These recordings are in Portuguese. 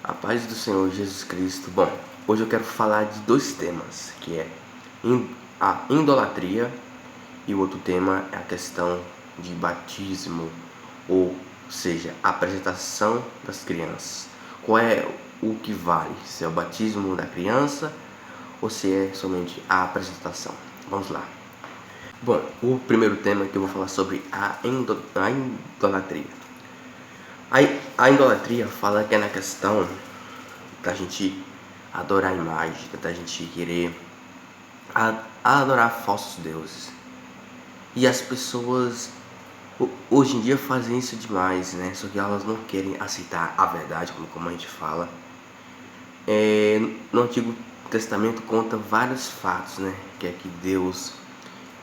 A paz do Senhor Jesus Cristo. Bom, hoje eu quero falar de dois temas, que é a idolatria e o outro tema é a questão de batismo, ou seja, a apresentação das crianças. Qual é o que vale? Se é o batismo da criança ou se é somente a apresentação? Vamos lá. Bom, o primeiro tema que eu vou falar sobre a idolatria. A idolatria fala que é na questão da gente adorar a imagem, da gente querer adorar falsos deuses. E as pessoas hoje em dia fazem isso demais, né? Só que elas não querem aceitar a verdade, como a gente fala. No Antigo Testamento conta vários fatos, né? Que é que Deus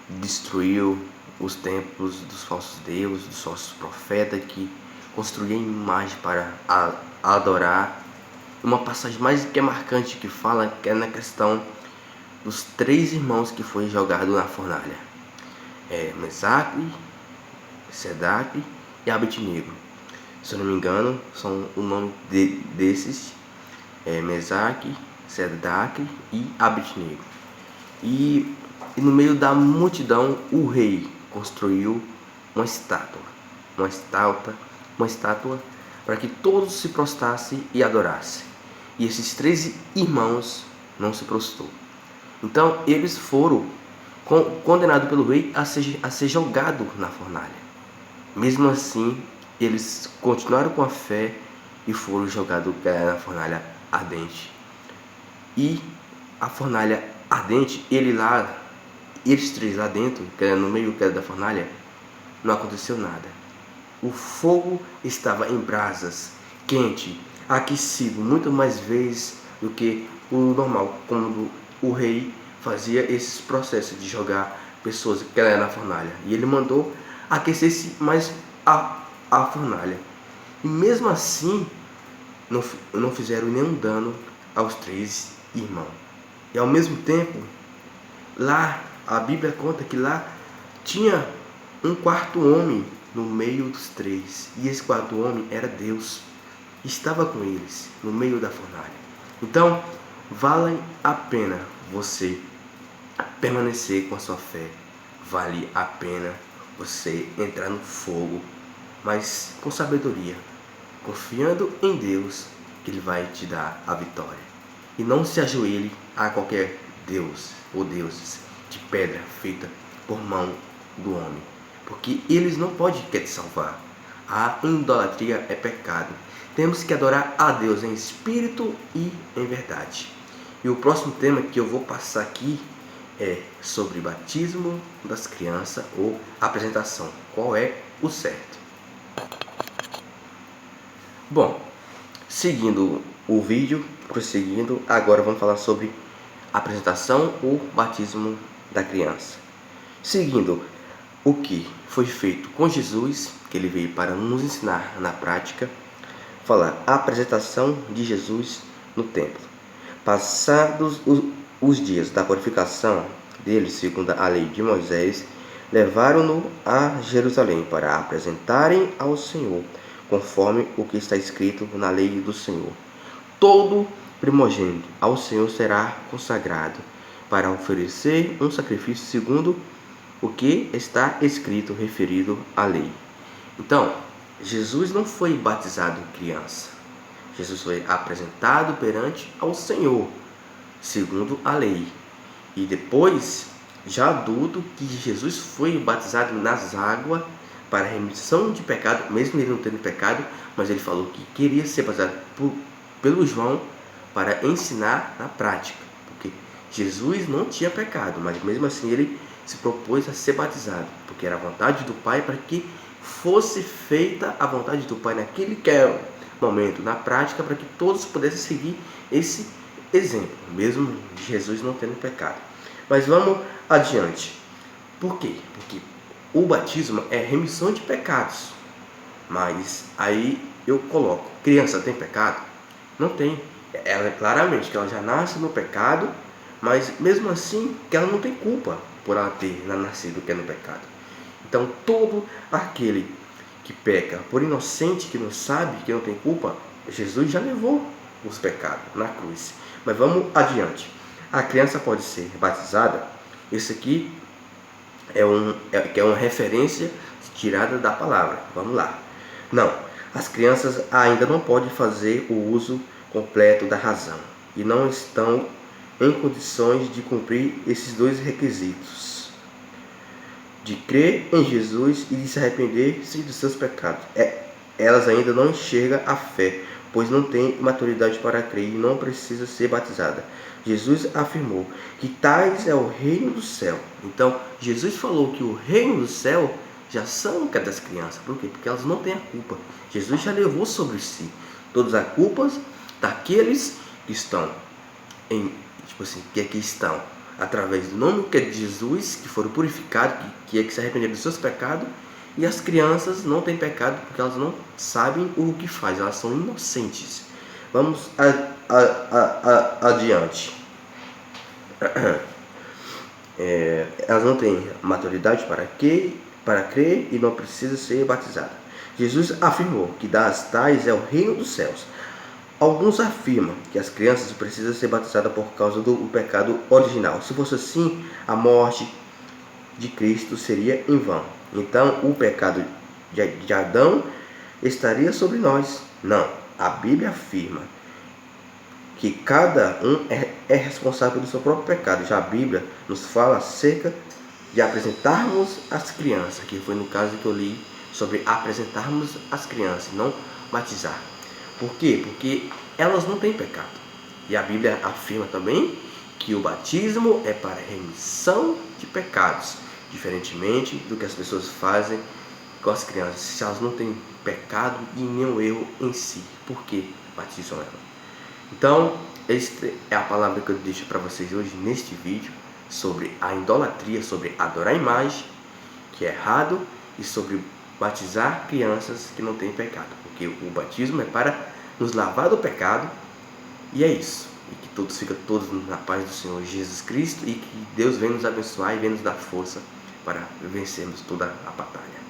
destruiu os templos dos falsos deuses, dos falsos profetas, que construíam imagem para adorar. Uma passagem mais que é marcante que fala que é na questão dos três irmãos que foi jogado na fornalha. Mesaque, Sedaque e Abednego. Se eu não me engano, são o nome desses, Mesaque, Sedaque e Abednego. E no meio da multidão o rei construiu uma estátua para que todos se prostrassem e adorassem. E esses três irmãos não se prostrou. Então eles foram condenados pelo rei a ser jogados na fornalha. Mesmo assim, eles continuaram com a fé e foram jogados na fornalha ardente. E a fornalha ardente, eles três lá dentro, no meio da fornalha, não aconteceu nada. O fogo estava em brasas, quente, aquecido muito mais vezes do que o normal, quando o rei fazia esses processos de jogar pessoas que era na fornalha. E ele mandou aquecer-se mais a fornalha. E mesmo assim, não fizeram nenhum dano aos três irmãos. E ao mesmo tempo, lá, a Bíblia conta que lá tinha um quarto homem no meio dos três. E esse quarto homem era Deus. Estava com eles no meio da fornalha. Então, vale a pena você permanecer com a sua fé. Vale a pena você entrar no fogo, mas com sabedoria, confiando em Deus, que Ele vai te dar a vitória. E não se ajoelhe a qualquer Deus ou deuses de pedra feita por mão do homem, porque eles não podem te salvar. A idolatria é pecado. Temos que adorar a Deus em espírito e em verdade. E o próximo tema que eu vou passar aqui é sobre batismo das crianças ou apresentação. Qual é o certo? Bom, seguindo o vídeo, prosseguindo, agora vamos falar sobre apresentação ou batismo da criança. Seguindo o que foi feito com Jesus, que ele veio para nos ensinar na prática, falar a apresentação de Jesus no templo. Passados os dias da purificação dele, segundo a lei de Moisés, levaram-no a Jerusalém para apresentarem ao Senhor, conforme o que está escrito na lei do Senhor. Todo primogênito ao Senhor será consagrado para oferecer um sacrifício segundo o que está escrito referido à lei. Então, Jesus não foi batizado criança. Jesus foi apresentado perante ao Senhor, segundo a lei. E depois, já adulto, que Jesus foi batizado nas águas para a remissão de pecado, mesmo ele não tendo pecado, mas ele falou que queria ser batizado pelo João para ensinar na prática, porque Jesus não tinha pecado, mas mesmo assim ele se propôs a ser batizado, porque era a vontade do Pai para que fosse feita a vontade do Pai naquele momento, na prática, para que todos pudessem seguir esse exemplo, mesmo Jesus não tendo pecado. Mas vamos adiante. Por quê? Porque o batismo é remissão de pecados. Mas aí eu coloco, criança tem pecado? Não tem. Ela claramente que ela já nasce no pecado, mas mesmo assim que ela não tem culpa por ela ter nascido que é no pecado. Então todo aquele que peca por inocente, que não sabe, que não tem culpa, Jesus já levou os pecados na cruz. Mas vamos adiante. A criança pode ser batizada. Esse aqui é uma referência tirada da palavra. Vamos lá. Não, as crianças ainda não podem fazer o uso completo da razão e não estão em condições de cumprir esses dois requisitos: de crer em Jesus e de se arrepender-se dos seus pecados. Elas ainda não enxergam a fé, pois não têm maturidade para crer e não precisam ser batizadas. Jesus afirmou que tais é o reino do céu. Então, Jesus falou que o reino do céu já são das crianças. Por quê? Porque elas não têm a culpa. Jesus já levou sobre si todas as culpas daqueles que estão que aqui estão através do nome que é de Jesus, que foram purificados, que se arrependeram dos seus pecados. E as crianças não têm pecado porque elas não sabem o que faz, elas são inocentes. Vamos adiante. Elas não têm maturidade para crer e não precisam ser batizadas. Jesus afirmou que das tais é o reino dos céus. Alguns afirmam que as crianças precisam ser batizadas por causa do pecado original. Se fosse assim, a morte de Cristo seria em vão. Então, o pecado de Adão estaria sobre nós. Não, a Bíblia afirma que cada um é responsável pelo seu próprio pecado. Já a Bíblia nos fala acerca de apresentarmos as crianças, que foi no caso que eu li sobre apresentarmos as crianças, não batizar. Por quê? Porque elas não têm pecado. E a Bíblia afirma também que o batismo é para remissão de pecados, diferentemente do que as pessoas fazem com as crianças, se elas não têm pecado e nenhum erro em si. Por que batizam elas? Então, esta é a palavra que eu deixo para vocês hoje neste vídeo sobre a idolatria, sobre adorar a imagem, que é errado, e sobre batizar crianças que não têm pecado, porque o batismo é para nos lavar do pecado. E é isso, e que fica todos na paz do Senhor Jesus Cristo, e que Deus venha nos abençoar e venha nos dar força para vencermos toda a batalha.